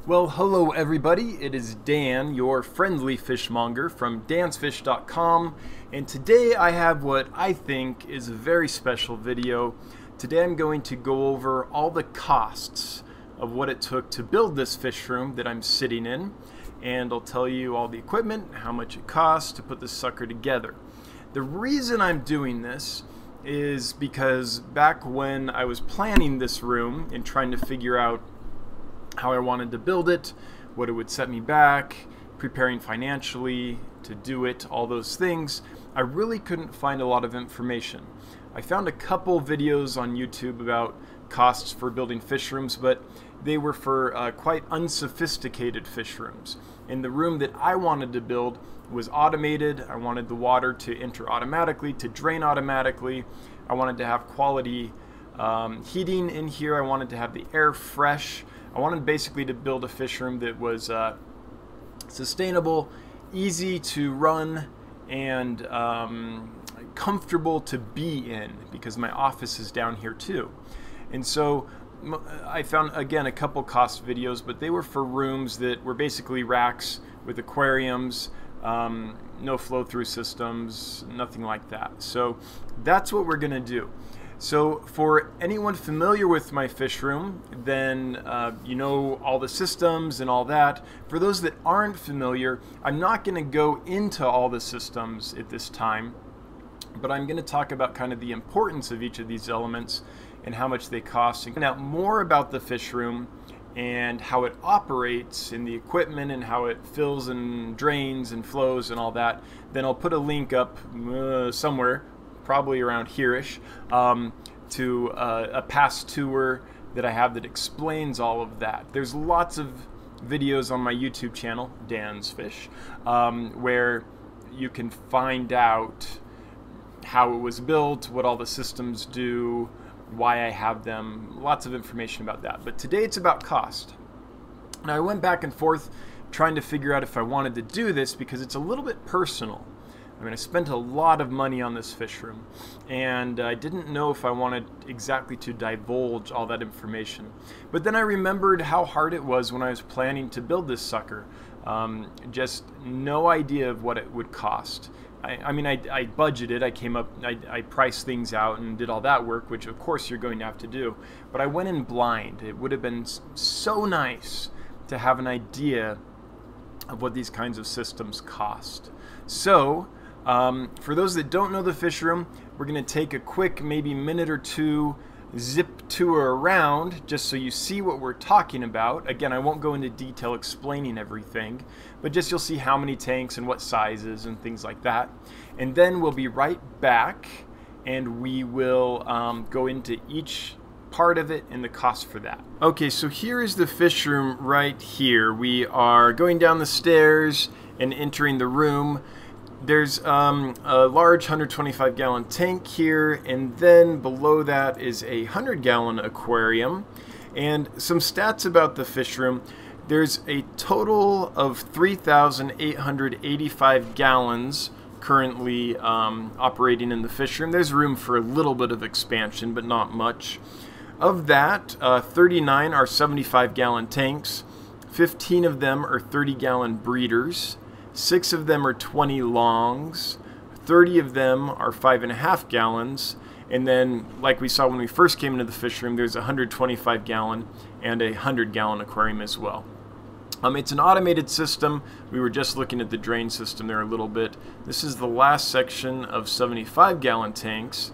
Well, hello everybody. It is Dan, your friendly fishmonger from dansfish.com, and today I have what I think is a very special video. Today I'm going to go over all the costs of what it took to build this fish room that I'm sitting in, and I'll tell you all the equipment, how much it costs to put this sucker together. The reason I'm doing this is because back when I was planning this room and trying to figure out how I wanted to build it, what it would set me back, preparing financially to do it, all those things, I really couldn't find a lot of information. I found a couple videos on YouTube about costs for building fish rooms, but they were for quite unsophisticated fish rooms. And the room that I wanted to build was automated. I wanted the water to enter automatically, to drain automatically. I wanted to have quality heating in here. I wanted to have the air fresh. I wanted basically to build a fish room that was sustainable, easy to run, and comfortable to be in, because my office is down here too. And so I found, again, a couple cost videos, but they were for rooms that were basically racks with aquariums, no flow-through systems, nothing like that. So that's what we're going to do. So for anyone familiar with my fish room, then you know all the systems and all that. For those that aren't familiar, I'm not going to go into all the systems at this time, but I'm going to talk about kind of the importance of each of these elements and how much they cost, and find out more about the fish room and how it operates and the equipment and how it fills and drains and flows and all that. Then I'll put a link up somewhere, probably around here-ish, to a past tour that I have that explains all of that. There's lots of videos on my YouTube channel, Dan's Fish, where you can find out how it was built, what all the systems do, why I have them, lots of information about that. But today it's about cost. Now I went back and forth trying to figure out if I wanted to do this because it's a little bit personal. I mean, I spent a lot of money on this fish room, and I didn't know if I wanted exactly to divulge all that information. But then I remembered how hard it was when I was planning to build this sucker. Just no idea of what it would cost. I mean, I budgeted, I priced things out and did all that work, which of course you're going to have to do. But I went in blind. It would have been so nice to have an idea of what these kinds of systems cost. So, for those that don't know the fish room, we're going to take a quick, maybe minute or two, zip tour around just so you see what we're talking about. Again, I won't go into detail explaining everything, but just you'll see how many tanks and what sizes and things like that. And then we'll be right back and we will go into each part of it and the cost for that. Okay, so here is the fish room right here. We are going down the stairs and entering the room. There's a large 125-gallon tank here, and then below that is a 100-gallon aquarium. And some stats about the fish room. There's a total of 3,885 gallons currently operating in the fish room. There's room for a little bit of expansion, but not much. Of that, 39 are 75-gallon tanks. 15 of them are 30-gallon breeders. 6 of them are 20 longs, 30 of them are 5.5 gallons, and then, like we saw when we first came into the fish room, there's a 125-gallon and a 100-gallon aquarium as well. It's an automated system. We were just looking at the drain system there a little bit. This is the last section of 75-gallon tanks.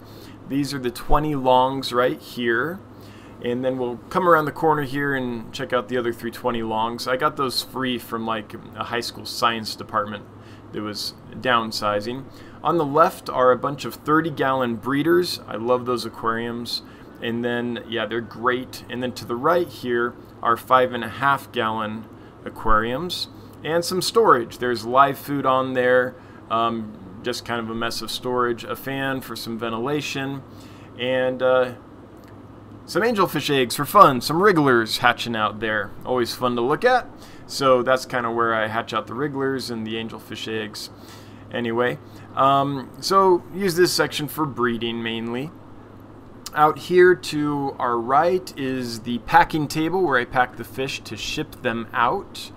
These are the 20 longs right here. And then we'll come around the corner here and check out the other 320 longs. I got those free from like a high school science department that was downsizing. On the left are a bunch of 30-gallon breeders. I love those aquariums. And then, yeah, they're great. And then to the right here are 5.5-gallon aquariums and some storage. There's live food on there, just kind of a mess of storage, a fan for some ventilation, and some angelfish eggs for fun, some wrigglers hatching out there. Always fun to look at. So that's kind of where I hatch out the wrigglers and the angelfish eggs. Anyway, so use this section for breeding mainly. Out here to our right is the packing table where I pack the fish to ship them out.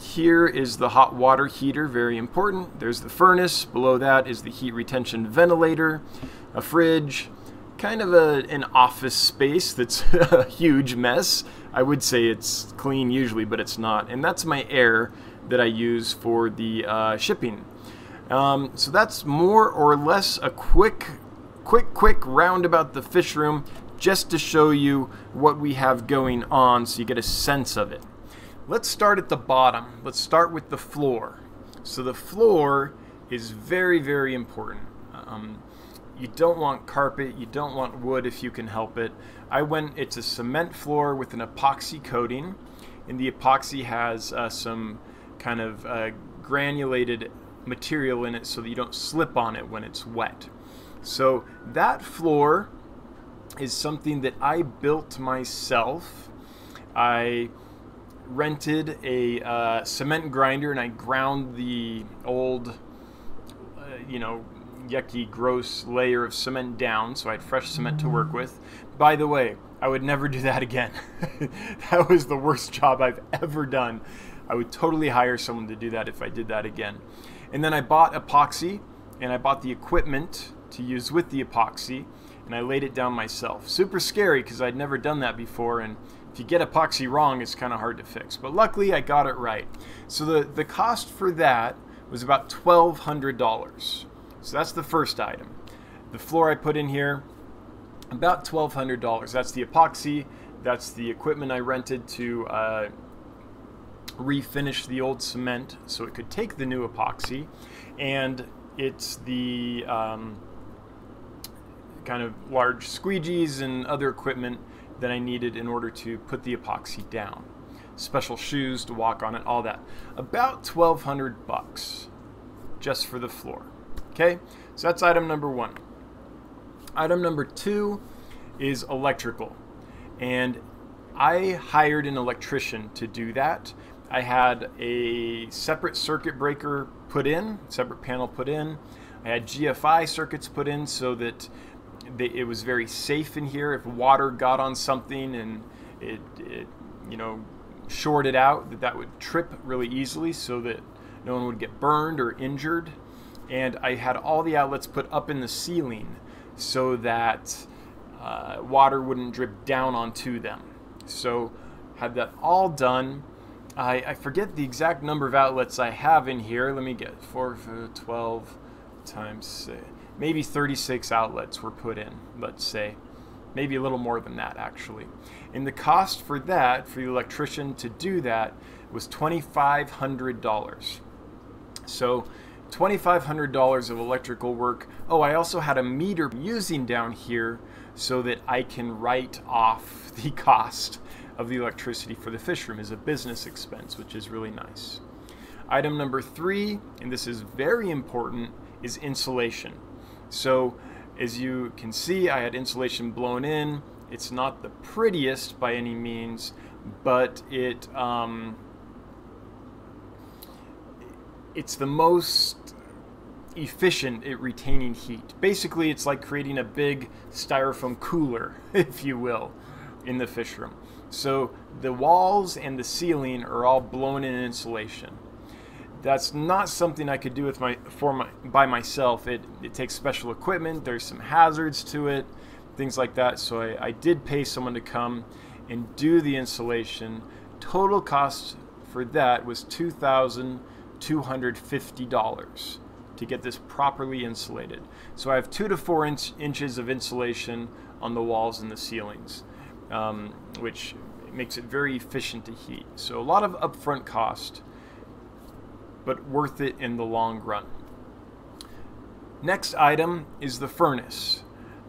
Here is the hot water heater, very important. There's the furnace. Below that is the heat retention ventilator, a fridge, kind of an office space that's a huge mess. I would say it's clean usually, but it's not. And that's my air that I use for the shipping. So that's more or less a quick round about the fish room, just to show you what we have going on so you get a sense of it. Let's start at the bottom. Let's start with the floor. So the floor is very, very important. You don't want carpet, you don't want wood if you can help it. It's a cement floor with an epoxy coating, and the epoxy has some kind of granulated material in it so that you don't slip on it when it's wet. So that floor is something that I built myself. I rented a cement grinder and I ground the old, yucky, gross layer of cement down so I had fresh cement to work with. By the way, I would never do that again. That was the worst job I've ever done. I would totally hire someone to do that if I did that again. And then I bought epoxy and I bought the equipment to use with the epoxy, and I laid it down myself. Super scary because I'd never done that before, and if you get epoxy wrong, it's kind of hard to fix. But luckily, I got it right. So the cost for that was about $1,200. So that's the first item. The floor I put in here, about $1,200. That's the epoxy. That's the equipment I rented to refinish the old cement so it could take the new epoxy. And it's the kind of large squeegees and other equipment that I needed in order to put the epoxy down. Special shoes to walk on it, all that. About $1,200 just for the floor. Okay, so that's item number one. Item number two is electrical. And I hired an electrician to do that. I had a separate circuit breaker put in, separate panel put in. I had GFI circuits put in so that it was very safe in here. If water got on something and it shorted out, that would trip really easily so that no one would get burned or injured. And I had all the outlets put up in the ceiling so that water wouldn't drip down onto them. So had that all done. I forget the exact number of outlets I have in here. Let me get 12 times, maybe 36 outlets were put in, let's say. Maybe a little more than that, actually. And the cost for that, for the electrician to do that, was $2,500. So $2,500 of electrical work. Oh, I also had a meter using down here so that I can write off the cost of the electricity for the fish room as a business expense, which is really nice. Item number three, and this is very important, is insulation. So as you can see, I had insulation blown in. It's not the prettiest by any means, but it's the most efficient at retaining heat. Basically, it's like creating a big styrofoam cooler, if you will, in the fish room. So the walls and the ceiling are all blown in insulation. That's not something I could do by myself. It takes special equipment. There's some hazards to it, things like that. So I did pay someone to come and do the insulation. Total cost for that was $2,250 to get this properly insulated. So I have 2 to 4 inches of insulation on the walls and the ceilings, which makes it very efficient to heat. So a lot of upfront cost, but worth it in the long run. Next item is the furnace.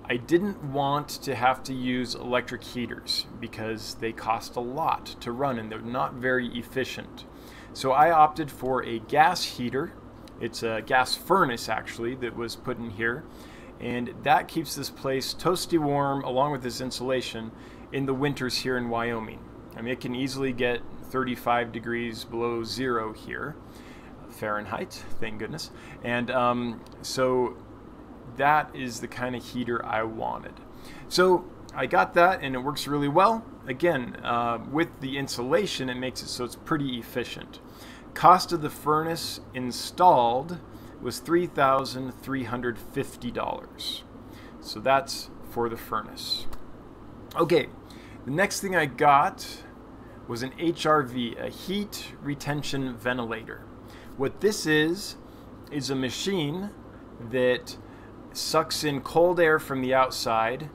I didn't want to have to use electric heaters because they cost a lot to run and they're not very efficient. So I opted for a gas heater. It's a gas furnace actually that was put in here, and that keeps this place toasty warm along with this insulation in the winters here in Wyoming. I mean, it can easily get 35 degrees below zero here, Fahrenheit, thank goodness. And so that is the kind of heater I wanted. So I got that, and it works really well. Again, with the insulation, it makes it so it's pretty efficient. Cost of the furnace installed was $3,350. So that's for the furnace. Okay, the next thing I got was an HRV, a heat retention ventilator. What this is a machine that sucks in cold air from the outside,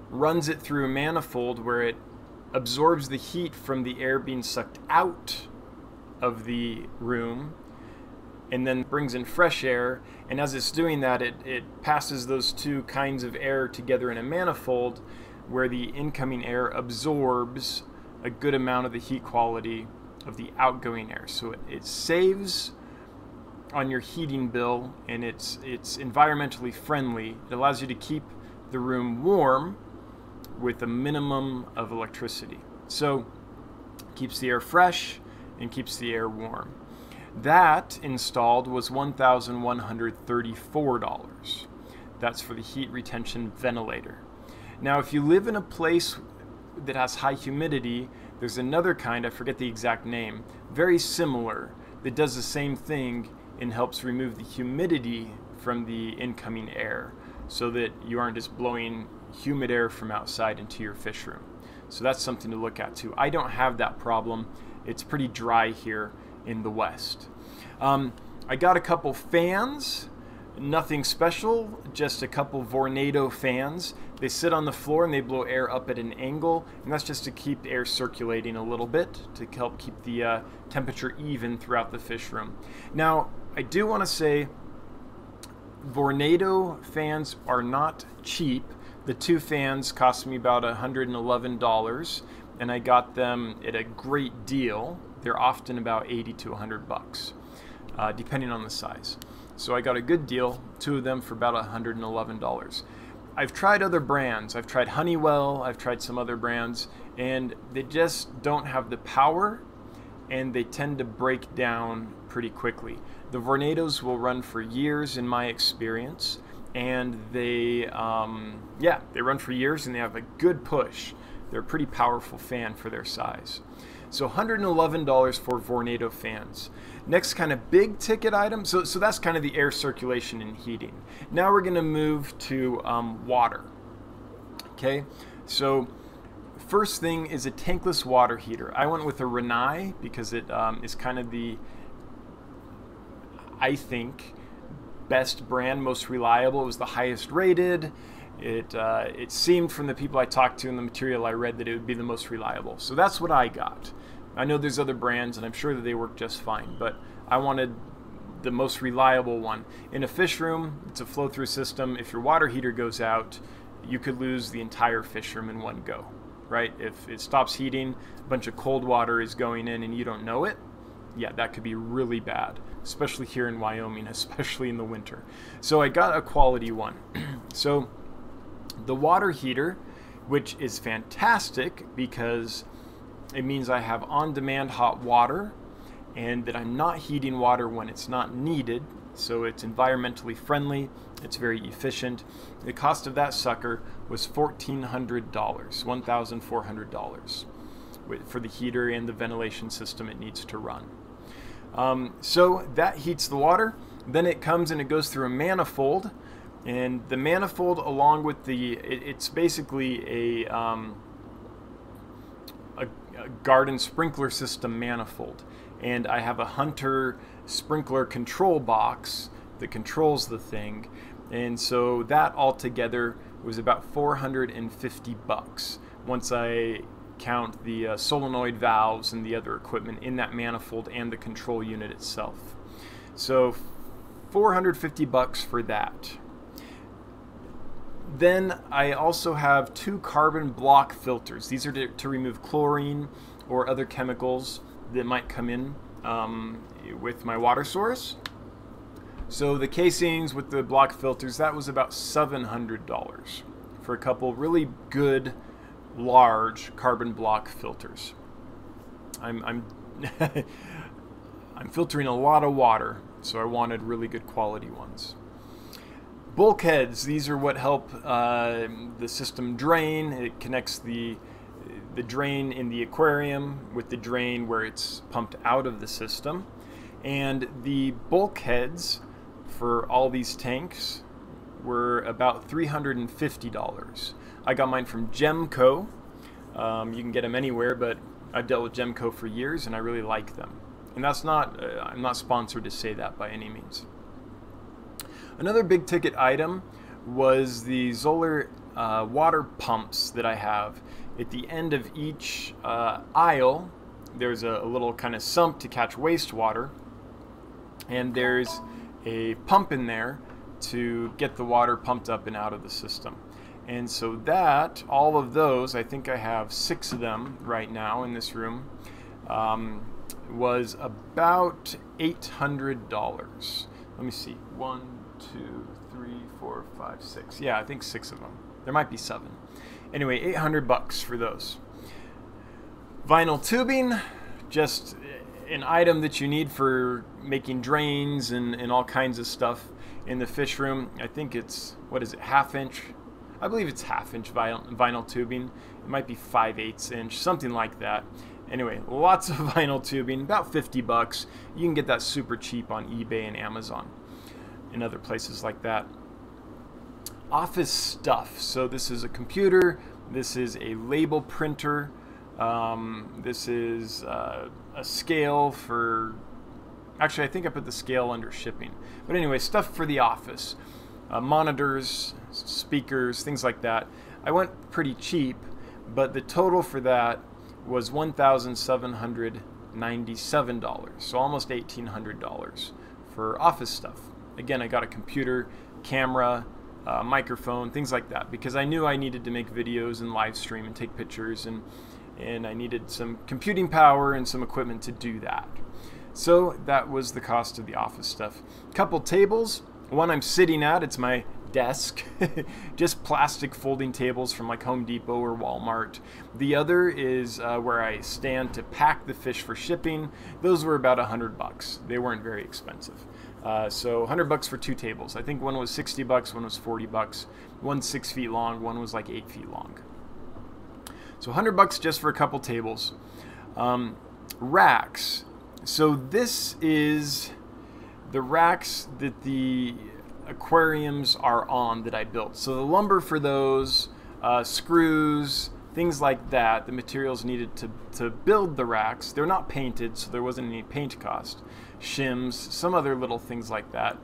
runs it through a manifold where it absorbs the heat from the air being sucked out of the room, and then brings in fresh air. And as it's doing that, it passes those two kinds of air together in a manifold where the incoming air absorbs a good amount of the heat quality of the outgoing air. So it saves on your heating bill, and it's environmentally friendly. It allows you to keep the room warm with a minimum of electricity. So it keeps the air fresh and keeps the air warm. That installed was $1,134. That's for the heat retention ventilator. Now, if you live in a place that has high humidity, there's another kind, I forget the exact name, very similar, that does the same thing and helps remove the humidity from the incoming air so that you aren't just blowing humid air from outside into your fish room. So that's something to look at too. I don't have that problem. It's pretty dry here in the West. I got a couple fans, nothing special, just a couple Vornado fans. They sit on the floor and they blow air up at an angle, and that's just to keep air circulating a little bit to help keep the temperature even throughout the fish room. Now, I do want to say Vornado fans are not cheap. The two fans cost me about $111, and I got them at a great deal. They're often about $80 to $100, depending on the size. So I got a good deal, two of them for about $111. I've tried other brands. I've tried Honeywell, I've tried some other brands, and they just don't have the power, and they tend to break down pretty quickly. The Vornados will run for years in my experience, and they run for years and they have a good push. They're a pretty powerful fan for their size. So $111 for Vornado fans. Next kind of big ticket item, so that's kind of the air circulation and heating. Now we're gonna move to water. Okay, so first thing is a tankless water heater. I went with a Rinnai because it is kind of the, I think, best brand, most reliable. It was the highest rated. It seemed from the people I talked to and the material I read that it would be the most reliable. So that's what I got. I know there's other brands and I'm sure that they work just fine, but I wanted the most reliable one. In a fish room, it's a flow-through system. If your water heater goes out, you could lose the entire fish room in one go, right? If it stops heating, a bunch of cold water is going in and you don't know it, yeah, that could be really bad, especially here in Wyoming, especially in the winter. So I got a quality one. So the water heater, which is fantastic because it means I have on-demand hot water and that I'm not heating water when it's not needed, so it's environmentally friendly, it's very efficient. The cost of that sucker was $1,400, $1,400 for the heater and the ventilation system it needs to run. So that heats the water, then it comes and it goes through a manifold, and the manifold along with it's basically a garden sprinkler system manifold, and I have a Hunter sprinkler control box that controls the thing, and so that altogether was about $450 once I count the solenoid valves and the other equipment in that manifold and the control unit itself. So $450 for that. Then I also have two carbon block filters. These are to remove chlorine or other chemicals that might come in with my water source. So the casings with the block filters, that was about $700 for a couple really good large carbon block filters. I'm I'm filtering a lot of water, so I wanted really good quality ones. Bulkheads, these are what help the system drain. It connects the drain in the aquarium with the drain where it's pumped out of the system. And the bulkheads for all these tanks were about $350. I got mine from Gemco. You can get them anywhere, but I've dealt with Gemco for years and I really like them. And that's not, I'm not sponsored to say that by any means. Another big ticket item was the Zoller water pumps that I have. At the end of each aisle, there's a little kind of sump to catch wastewater, and there's a pump in there to get the water pumped up and out of the system. And so that, all of those, I think I have 6 of them right now in this room, was about $800. Let me see, 1, 2, 3, 4, 5, 6. Yeah, I think 6 of them. There might be 7. Anyway, $800 for those. Vinyl tubing, just an item that you need for making drains and all kinds of stuff in the fish room. I think it's, what is it, 1/2 inch? I believe it's 1/2 inch vinyl tubing. It might be 5/8 inch, something like that. Anyway, lots of vinyl tubing, about $50. You can get that super cheap on eBay and Amazon and other places like that. Office stuff. So this is a computer, this is a label printer, this is a scale for, actually I think I put the scale under shipping. But anyway, stuff for the office. Monitors, speakers, things like that. I went pretty cheap, but the total for that was $1,797, so almost $1,800 for office stuff. Again, I got a computer, camera, microphone, things like that, because I knew I needed to make videos and live stream and take pictures, and I needed some computing power and some equipment to do that. So that was the cost of the office stuff. Couple tables. One I'm sitting at, it's my desk, just plastic folding tables from like Home Depot or Walmart. The other is where I stand to pack the fish for shipping. Those were about $100. They weren't very expensive. So $100 for 2 tables. I think one was $60, one was $40. One's 6 feet long, one was like 8 feet long. So $100 just for a couple tables. Racks. So this is the racks that the aquariums are on that I built. So the lumber for those, screws, things like that, the materials needed to build the racks. They're not painted, so there wasn't any paint cost. Shims, some other little things like that.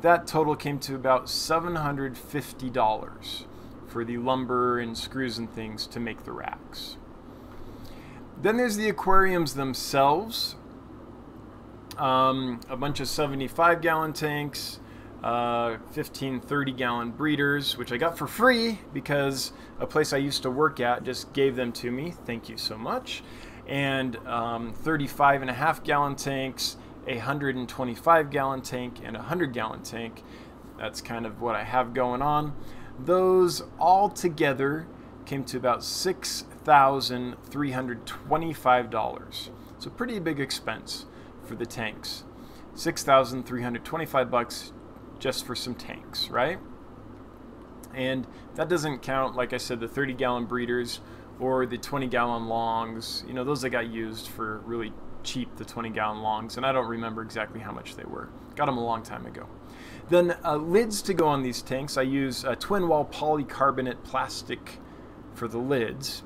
That total came to about $750 for the lumber and screws and things to make the racks. Then there's the aquariums themselves. A bunch of 75-gallon tanks, 15 30-gallon breeders, which I got for free because a place I used to work at just gave them to me. Thank you so much. And 35.5-gallon tanks, a 125-gallon tank, and a 100-gallon tank. That's kind of what I have going on. Those all together came to about $6,325. So pretty big expense for the tanks. $6,325 just for some tanks, right? And that doesn't count, like I said, the 30-gallon breeders or the 20-gallon longs. You know, those I got used for really cheap, the 20-gallon longs, and I don't remember exactly how much they were. Got them a long time ago. Then lids to go on these tanks. I use twin wall polycarbonate plastic for the lids.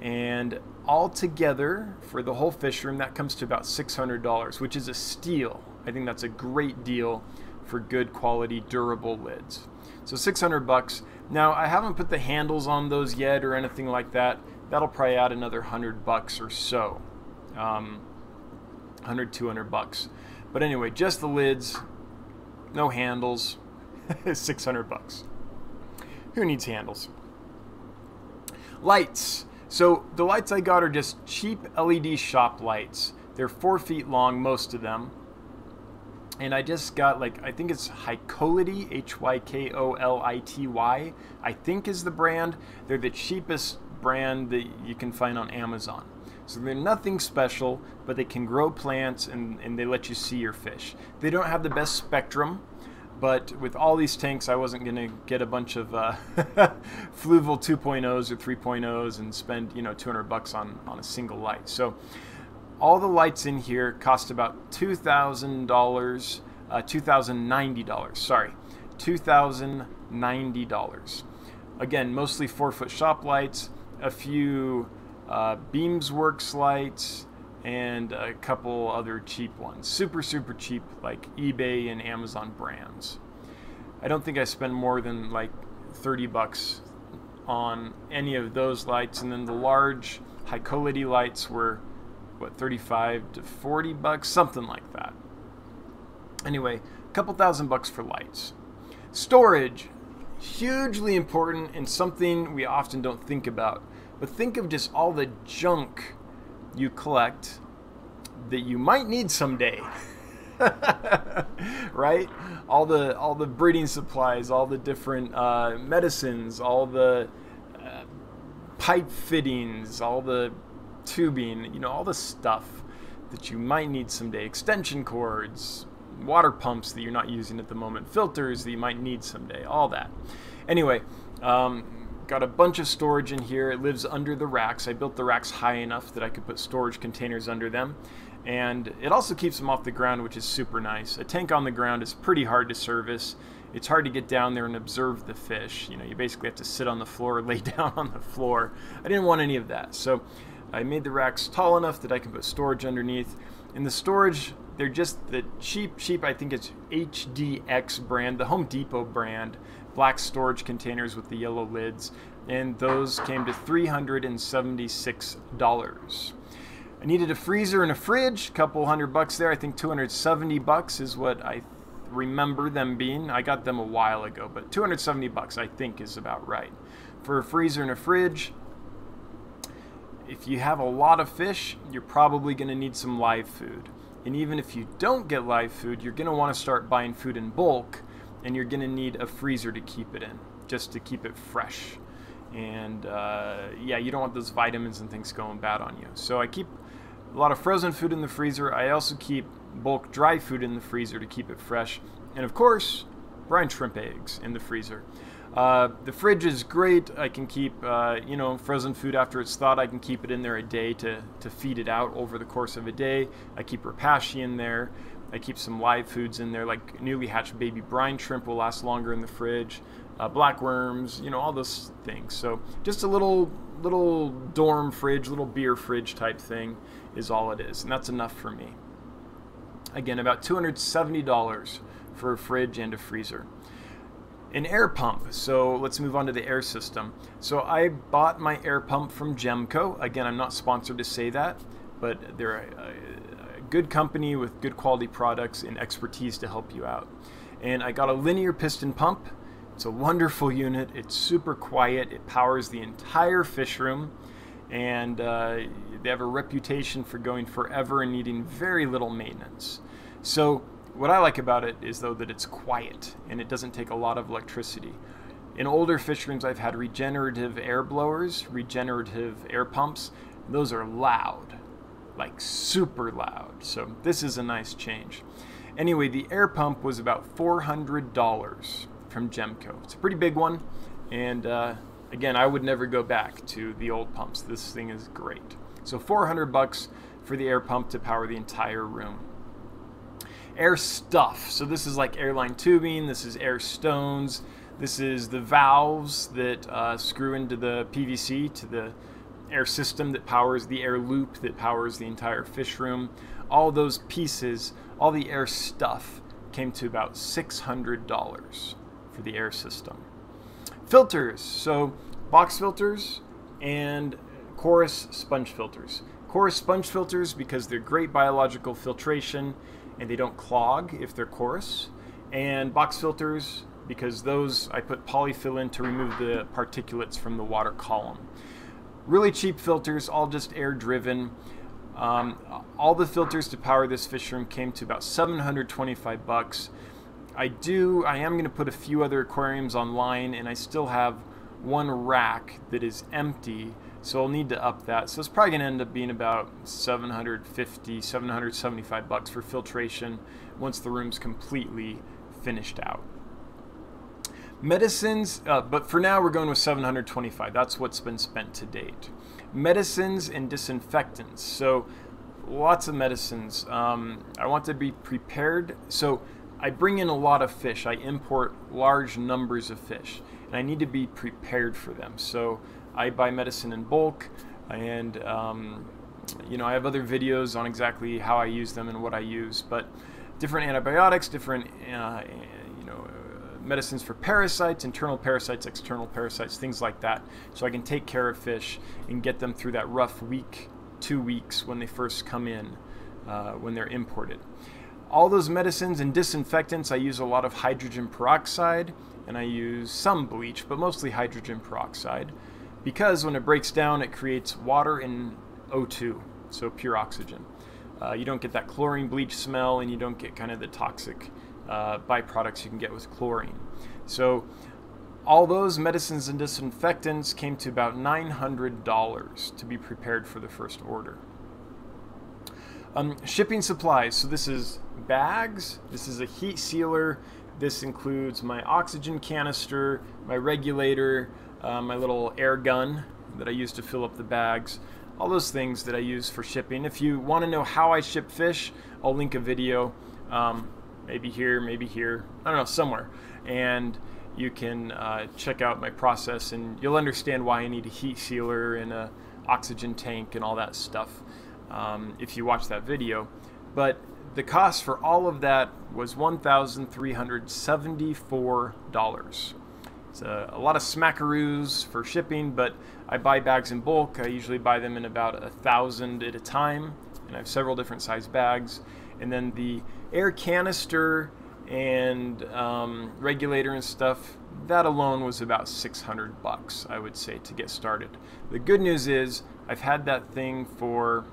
And all together for the whole fish room, that comes to about $600, which is a steal. I think that's a great deal for good quality, durable lids. So $600. Now, I haven't put the handles on those yet or anything like that. That'll probably add another $100 or so. $100, $200. But anyway, just the lids, no handles, $600. Who needs handles? Lights. So the lights I got are just cheap LED shop lights. They're 4 feet long, most of them. And I just got, like, I think it's Hykolity, Hykolity, I think is the brand. They're the cheapest brand that you can find on Amazon. So they're nothing special, but they can grow plants and they let you see your fish. They don't have the best spectrum, But with all these tanks, I wasn't going to get a bunch of Fluval 2.0s or 3.0s and spend, you know, $200 on a single light. So all the lights in here cost about $2,000, $2,090, sorry, $2,090. Again, mostly 4-foot shop lights, a few Beamsworks lights, and a couple other cheap ones. Super cheap, like eBay and Amazon brands. I don't think I spent more than like $30 on any of those lights, and then the large high quality lights were what, $35 to $40, something like that. Anyway, a couple $1,000 for lights. Storage, hugely important and something we often don't think about. But think of just all the junk you collect that you might need someday. Right? All the breeding supplies, all the different medicines, all the pipe fittings, all the tubing, you know, all the stuff that you might need someday. Extension cords, water pumps that you're not using at the moment, filters that you might need someday, all that. Anyway, got a bunch of storage in here. It lives under the racks. I built the racks high enough that I could put storage containers under them. And it also keeps them off the ground, which is super nice. A tank on the ground is pretty hard to service. It's hard to get down there and observe the fish. You know, you basically have to sit on the floor or lay down on the floor. I didn't want any of that. So I made the racks tall enough that I can put storage underneath. And the storage, they're just the cheap, I think it's HDX brand, the Home Depot brand, black storage containers with the yellow lids, and those came to $376. I needed a freezer and a fridge, a couple $100 there. I think $270 is what I remember them being. I got them a while ago, but $270 I think is about right. For a freezer and a fridge, if you have a lot of fish, you're probably going to need some live food. And even if you don't get live food, you're going to want to start buying food in bulk, and you're going to need a freezer to keep it in, just to keep it fresh. And yeah, you don't want those vitamins and things going bad on you. So I keep a lot of frozen food in the freezer. I also keep bulk dry food in the freezer to keep it fresh. And of course, brine shrimp eggs in the freezer. The fridge is great. I can keep you know, frozen food after it's thawed. I can keep it in there a day to feed it out over the course of a day. I keep rapashi in there. I keep some live foods in there, like newly hatched baby brine shrimp will last longer in the fridge. Black worms, you know, all those things. So just a little dorm fridge, little beer fridge type thing is all it is, and that's enough for me. Again, about $270 for a fridge and a freezer. An air pump. So let's move on to the air system. So I bought my air pump from Gemco. Again, I'm not sponsored to say that, but they're a good company with good quality products and expertise to help you out. And I got a linear piston pump. It's a wonderful unit. It's super quiet. It powers the entire fish room, and they have a reputation for going forever and needing very little maintenance. So what I like about it is, though, that it's quiet and it doesn't take a lot of electricity. In older fish rooms, I've had regenerative air blowers, regenerative air pumps. Those are loud, like super loud. So this is a nice change. Anyway, the air pump was about $400 from Gemco. It's a pretty big one, and again, I would never go back to the old pumps. This thing is great. So $400 for the air pump to power the entire room. Air stuff. So this is like airline tubing, this is air stones, this is the valves that screw into the PVC to the air system that powers the air loop that powers the entire fish room. All those pieces, all the air stuff, came to about $600 for the air system. Filters. So box filters and Chorus sponge filters. Chorus sponge filters because they're great biological filtration and they don't clog if they're Chorus. And box filters because those I put polyfill in to remove the particulates from the water column. Really cheap filters, all just air driven. All the filters to power this fish room came to about $725. I am going to put a few other aquariums online, and I still have one rack that is empty, so I'll need to up that. So it's probably going to end up being about $750, $775 for filtration once the room's completely finished out. Medicines, but for now we're going with $725. That's what's been spent to date. Medicines and disinfectants. So lots of medicines. I want to be prepared. So I bring in a lot of fish. I import large numbers of fish, and I need to be prepared for them. So I buy medicine in bulk, and you know, I have other videos on exactly how I use them and what I use. But different antibiotics, different medicines for parasites, internal parasites, external parasites, things like that. So I can take care of fish and get them through that rough week, 2 weeks when they first come in, when they're imported. All those medicines and disinfectants, I use a lot of hydrogen peroxide, and I use some bleach, but mostly hydrogen peroxide, because when it breaks down, it creates water and O2, so pure oxygen. You don't get that chlorine bleach smell, and you don't get kind of the toxic byproducts you can get with chlorine. So all those medicines and disinfectants came to about $900 to be prepared for the first order. Shipping supplies. So this is bags, this is a heat sealer, this includes my oxygen canister, my regulator, my little air gun that I use to fill up the bags, all those things that I use for shipping. If you want to know how I ship fish, I'll link a video, maybe here, I don't know, somewhere, and you can check out my process, and you'll understand why I need a heat sealer and a oxygen tank and all that stuff if you watch that video. But the cost for all of that was $1,374. It's a lot of smackaroos for shipping, but I buy bags in bulk. I usually buy them in about 1,000 at a time, and I have several different size bags. And then the air canister and regulator and stuff, that alone was about $600, I would say, to get started. The good news is I've had that thing for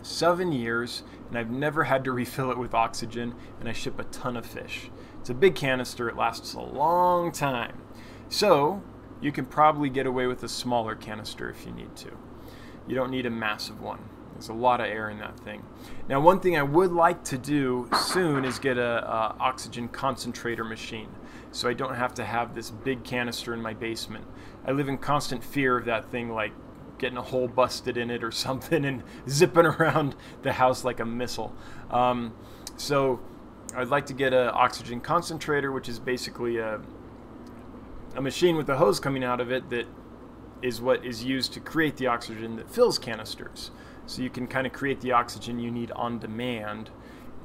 7 years, and I've never had to refill it with oxygen, and I ship a ton of fish. It's a big canister, it lasts a long time. So you can probably get away with a smaller canister if you need to. You don't need a massive one. There's a lot of air in that thing. Now, one thing I would like to do soon is get a oxygen concentrator machine, so I don't have to have this big canister in my basement. I live in constant fear of that thing, like getting a hole busted in it or something and zipping around the house like a missile. So I'd like to get an oxygen concentrator, which is basically a machine with a hose coming out of it that is what is used to create the oxygen that fills canisters. So you can kind of create the oxygen you need on demand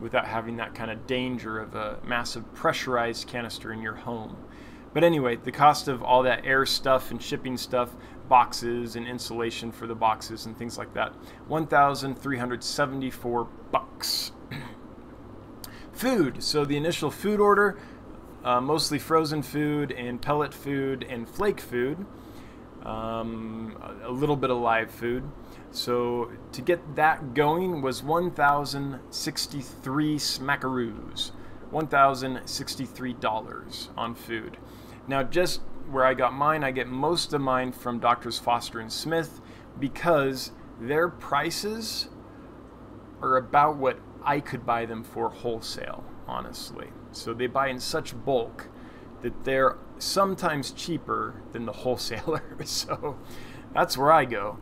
without having that kind of danger of a massive pressurized canister in your home. But anyway, the cost of all that air stuff and shipping stuff, boxes and insulation for the boxes and things like that, $1,374. Food. So the initial food order, mostly frozen food and pellet food and flake food, a little bit of live food. So to get that going was 1,063 smackaroos, $1,063 on food. Now, just where I got mine, I get most of mine from Drs. Foster and Smith, because their prices are about what I could buy them for wholesale, honestly. So they buy in such bulk that they're sometimes cheaper than the wholesaler. So that's where I go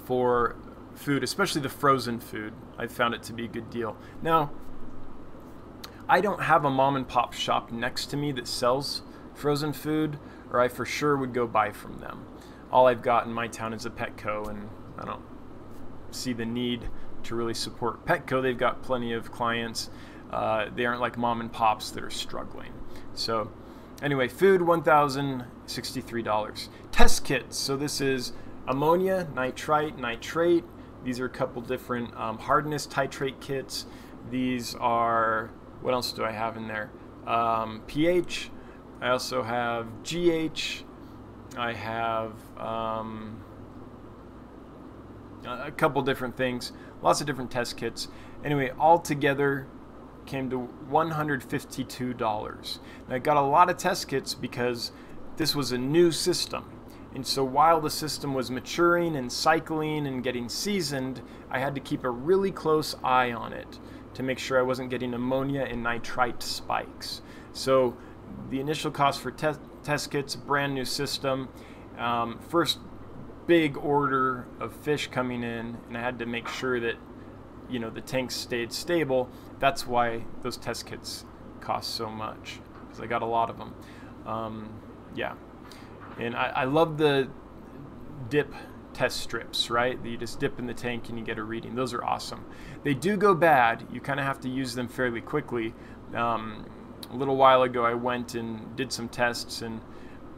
for food, especially the frozen food. I found it to be a good deal. Now, I don't have a mom and pop shop next to me that sells frozen food, or I for sure would go buy from them. All I've got in my town is a Petco, and I don't see the need to really support Petco. They've got plenty of clients. They aren't like mom and pops that are struggling. So anyway, food, $1,063. Test kits. So this is ammonia, nitrite, nitrate. These are a couple different hardness titrate kits. These are, what else do I have in there? pH. I also have GH. I have a couple different things. Lots of different test kits. Anyway, all together came to $152. Now, I got a lot of test kits because this was a new system. And so while the system was maturing and cycling and getting seasoned, I had to keep a really close eye on it to make sure I wasn't getting ammonia and nitrite spikes. So the initial cost for test kits, brand new system, first big order of fish coming in, and I had to make sure that, you know, the tanks stayed stable. That's why those test kits cost so much, because I got a lot of them. Yeah, and I love the dip test strips, right? You just dip in the tank and you get a reading. Those are awesome. They do go bad. You kind of have to use them fairly quickly. A little while ago I went and did some tests, and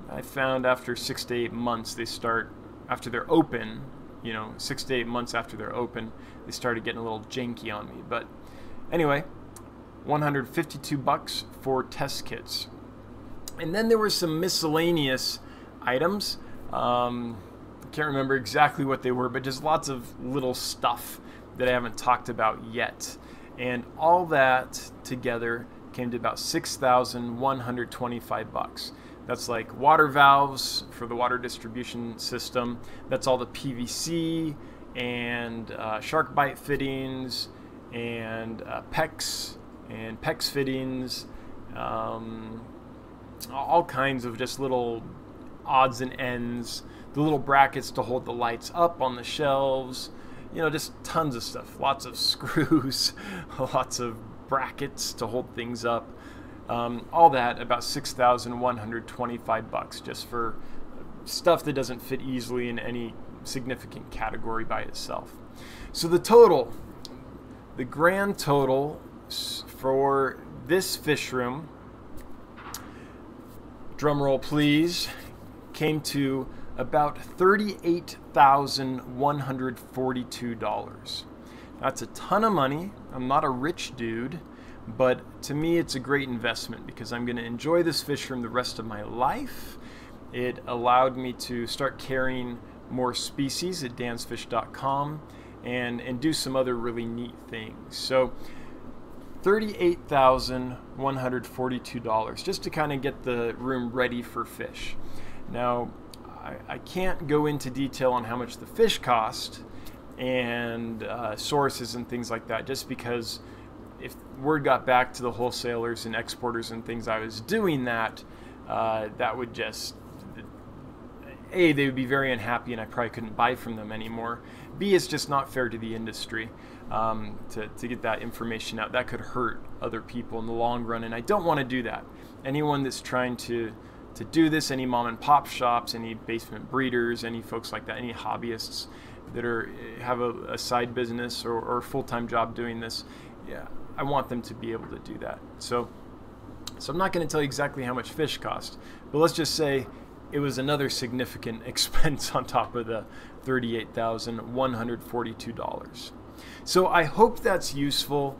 I found after 6 to 8 months they start, after they're open, you know, 6 to 8 months after they're open, they started getting a little janky on me. But anyway, $152 for test kits. And then there were some miscellaneous items. I can't remember exactly what they were, but just lots of little stuff that I haven't talked about yet. And all that together came to about $6,125. That's like water valves for the water distribution system. That's all the PVC and shark bite fittings and PEX and PEX fittings, all kinds of just little odds and ends, the little brackets to hold the lights up on the shelves, you know, just tons of stuff, lots of screws, lots of brackets to hold things up. All that about $6,125 just for stuff that doesn't fit easily in any significant category by itself. So the total, the grand total for this fish room, drum roll please, came to about $38,142. That's a ton of money. I'm not a rich dude, but to me it's a great investment because I'm going to enjoy this fish room the rest of my life. It allowed me to start carrying more species at dansfish.com and do some other really neat things. So $38,142 just to kind of get the room ready for fish. Now, I can't go into detail on how much the fish cost and sources and things like that, just because if word got back to the wholesalers and exporters and things I was doing that, that would just, A, they would be very unhappy and I probably couldn't buy from them anymore. B, it's just not fair to the industry to get that information out. That could hurt other people in the long run, and I don't want to do that. Anyone that's trying to do this, any mom and pop shops, any basement breeders, any folks like that, any hobbyists that have a side business or a full-time job doing this, yeah, I want them to be able to do that. So I'm not going to tell you exactly how much fish cost, but let's just say it was another significant expense on top of the $38,142. So I hope that's useful.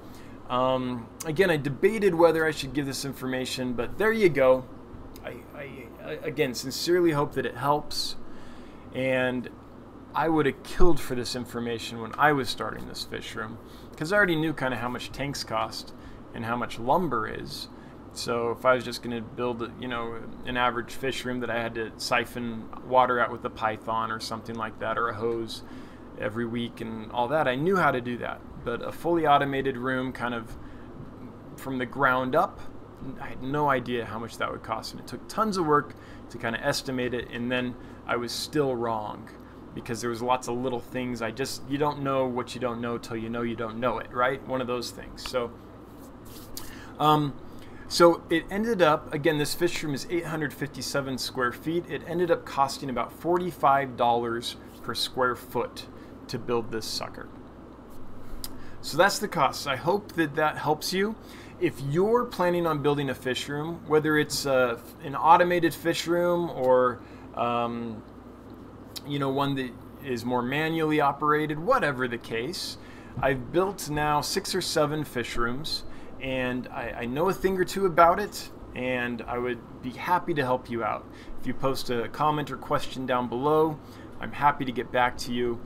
Again, I debated whether I should give this information, but there you go. I again sincerely hope that it helps, and I would have killed for this information when I was starting this fish room because I already knew kind of how much tanks cost and how much lumber is. So if I was just going to build, you know, an average fish room that I had to siphon water out with a python or something like that, or a hose every week and all that, I knew how to do that. But a fully automated room kind of from the ground up, I had no idea how much that would cost, and it took tons of work to kind of estimate it, and then I was still wrong because there was lots of little things. You don't know what you don't know till you don't know it, right? One of those things. So so it ended up, again, this fish room is 857 square feet. It ended up costing about $45 per square foot to build this sucker. So that's the cost. I hope that helps you. If you're planning on building a fish room, whether it's an automated fish room or you know, one that is more manually operated, whatever the case, I've built now 6 or 7 fish rooms, and I know a thing or two about it, and I would be happy to help you out. If you post a comment or question down below, I'm happy to get back to you.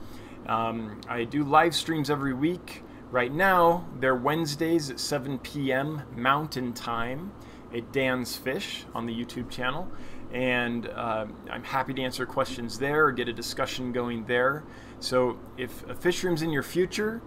I do live streams every week. Right now, they're Wednesdays at 7 p.m. Mountain Time at Dan's Fish on the YouTube channel. And I'm happy to answer questions there or get a discussion going there. So if a fish room's in your future,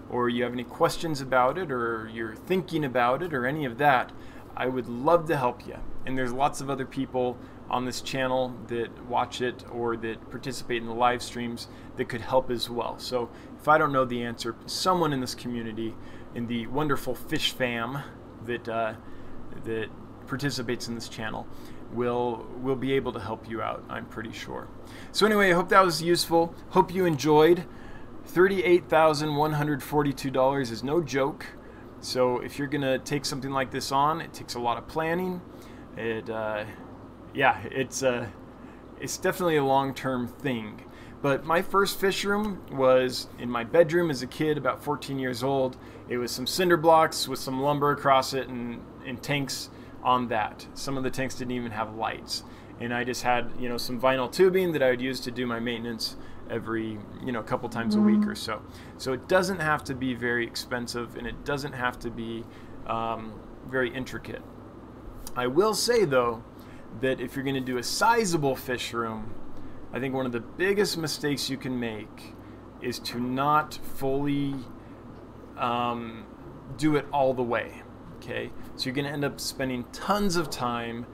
or you have any questions about it, or you're thinking about it, or any of that, I would love to help you. And there's lots of other people on this channel that watch it or that participate in the live streams that could help as well. So if I don't know the answer, someone in this community, in the wonderful fish fam that participates in this channel, will be able to help you out, I'm pretty sure. So anyway, I hope that was useful. Hope you enjoyed. $38,142 is no joke. So if you're gonna take something like this on, it takes a lot of planning. Yeah, it's definitely a long-term thing. But my first fish room was in my bedroom as a kid, about 14 years old. It was some cinder blocks with some lumber across it and tanks on that. Some of the tanks didn't even have lights. And I just had, you know, some vinyl tubing that I would use to do my maintenance every, you know, a couple times a week or so. So it doesn't have to be very expensive, and it doesn't have to be very intricate. I will say, though, that if you're going to do a sizable fish room, I think one of the biggest mistakes you can make is to not fully do it all the way. Okay, so you're going to end up spending tons of time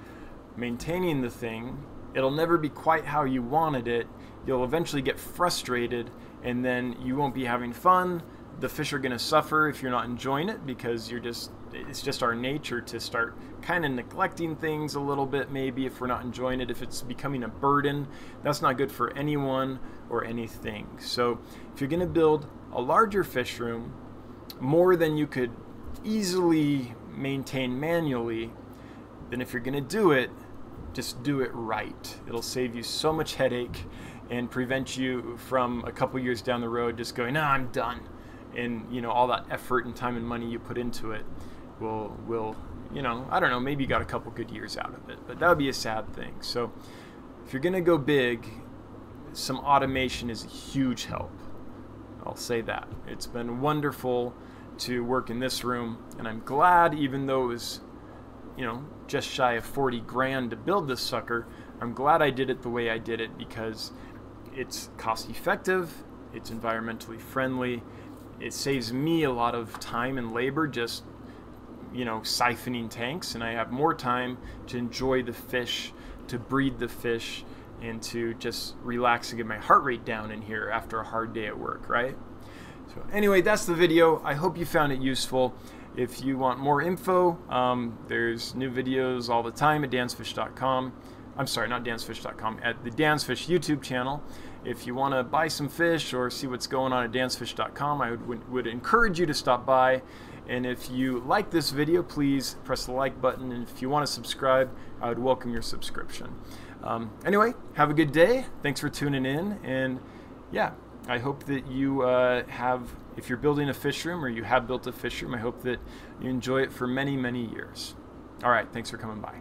maintaining the thing. It'll never be quite how you wanted it. You'll eventually get frustrated, and then you won't be having fun. The fish are going to suffer if you're not enjoying it, because it's just our nature to start kind of neglecting things a little bit, maybe, if we're not enjoying it. If it's becoming a burden, that's not good for anyone or anything. So if you're going to build a larger fish room, more than you could easily maintain manually, then if you're going to do it, just do it right. It'll save you so much headache and prevent you from a couple years down the road just going, "Nah, I'm done." And, you know, all that effort and time and money you put into it will, you know, I don't know, maybe you got a couple good years out of it, but that would be a sad thing. So if you're going to go big, some automation is a huge help. I'll say that. It's been wonderful to work in this room, and I'm glad, even though it was, you know, just shy of 40 grand to build this sucker, I'm glad I did it the way I did it, because it's cost effective, it's environmentally friendly, it saves me a lot of time and labor just, you know, siphoning tanks, and I have more time to enjoy the fish, to breed the fish, and to just relax and get my heart rate down in here after a hard day at work, right? So anyway, that's the video. I hope you found it useful. If you want more info, there's new videos all the time at dansfish.com. I'm sorry, not dansfish.com, at the Dansfish YouTube channel. If you want to buy some fish or see what's going on at dansfish.com, I would encourage you to stop by. And if you like this video, please press the like button. And if you want to subscribe, I would welcome your subscription. Anyway, have a good day. Thanks for tuning in. And yeah, I hope that you if you're building a fish room or you have built a fish room, I hope that you enjoy it for many, many years. All right, thanks for coming by.